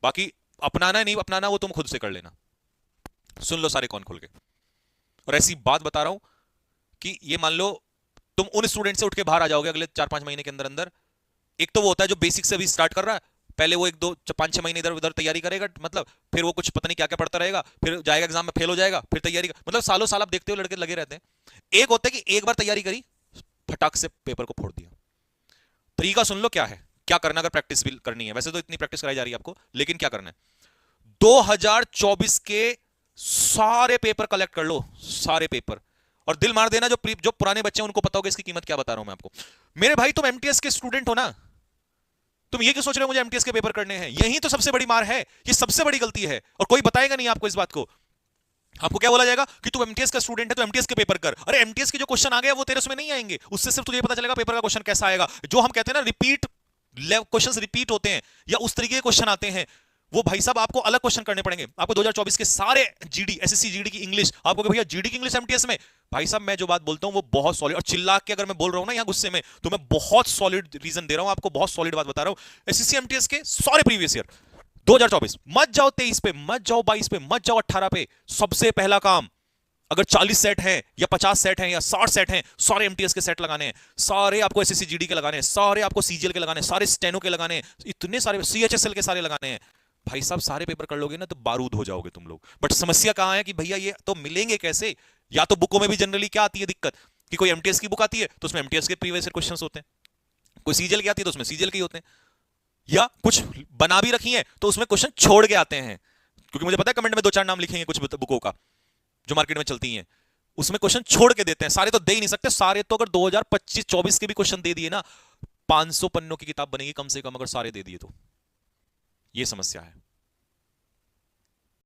बाकी अपनाना नहीं अपनाना वो तुम खुद से कर लेना। सुन लो सारे कौन खोल के। और ऐसी बात बता रहा हूं कि ये मान लो तुम उन स्टूडेंट से उठ के बाहर आ जाओगे अगले 4-5 महीने के अंदर अंदर। एक तो वो होता है जो बेसिक से अभी स्टार्ट कर रहा है, पहले वो 1-2-5-6 महीने इधर उधर तैयारी करेगा, मतलब फिर वो कुछ पता नहीं क्या क्या पढ़ता रहेगा, फिर जाएगा एग्जाम में फेल हो जाएगा, फिर तैयारी मतलब सालों साल आप देखते हो लड़के लगे रहते हैं। एक होता है कि एक बार तैयारी करी, फटाक से पेपर को फोड़ दिया। तरीका सुन लो क्या है, क्या करना अगर प्रैक्टिस भी करनी है। वैसे तो इतनी प्रैक्टिस कराई जा रही है आपको, लेकिन क्या करना है, 2024 के सारे पेपर कलेक्ट कर लो, सारे पेपर। और दिल मार देना, जो पुराने बच्चे हैं उनको पता होगा इसकी कीमत क्या बता रहा हूं मैं आपको। मेरे भाई तुम एमटीएस के स्टूडेंट हो ना, तुम ये क्यों सोच रहे हो मुझे एमटीएस के पेपर करने हैं? यही तो सबसे बड़ी मार है, ये सबसे बड़ी गलती है, और कोई बताएगा नहीं आपको इस बात को। आपको क्या बोला जाएगा कि तू एमटीएस का स्टूडेंट है तो एमटीएस के पेपर कर। अरे एमटीएस के जो क्वेश्चन आ गए वो तेरे उसमें नहीं आएंगे, उससे सिर्फ तुझे पता चलेगा पेपर का क्वेश्चन कैसा आएगा। जो हम कहते हैं ना रिपीट क्वेश्चंस रिपीट होते हैं या उस तरीके के क्वेश्चन आते हैं, वो भाई साहब आपको अलग क्वेश्चन करने पड़ेंगे। आपको 2024 के सारे जीडी एसएससी जीडी की इंग्लिश, आपको भैया जीडी की इंग्लिश एमटीएस में, भाई साहब मैं जो बात बोलता हूं वो बहुत सॉलिड, और चिल्ला के अगर मैं बोल रहा हूं ना यहां गुस्से में, तो मैं बहुत सॉलिड रीजन दे रहा हूं आपको, बहुत सॉलिड बात बता रहा हूं। एसएससी एमटीएस के सारे प्रीवियस ईयर 2024, मत जाओ 23 पे, मत जाओ 22 पे, मत जाओ 18 पे। सबसे पहला काम, अगर 40 सेट हैं या 50 सेट हैं या 60 सेट हैं, सारे एमटीएस के सेट लगाने हैं, सारे आपको एसएससी जीडी के लगाने हैं, सारे आपको सीजीएल के लगाने हैं, सारे स्टेनो के लगाने हैं, इतने सारे सीएचएसएल के सारे लगाने हैं। भाई साहब सारे पेपर कर लोगे ना तो बारूद हो जाओगे तुम लोग। बट समस्या कहां है कि भैया ये तो मिलेंगे कैसे? या तो बुकों में भी जनरली क्या आती है दिक्कत कि कोई एमटीएस की बुक आती है तो उसमें एमटीएस के प्रीवियस क्वेश्चंस होते हैं, कोई सीजीएल की आती है तो उसमें सीजीएल के होते हैं, या कुछ बना भी रखी है तो उसमें क्वेश्चन छोड़ के आते हैं। क्योंकि मुझे पता है कमेंट में 2-4 नाम लिखेंगे कुछ बुकों का जो मार्केट में चलती हैं, उसमें क्वेश्चन छोड़ के देते हैं। सारे तो दे ही नहीं सकते, सारे तो अगर 2025-24 के भी क्वेश्चन दे दिए ना, 500 पन्नों की किताब बनेगी कम से कम, अगर सारे दे दिए तो। ये समस्या है।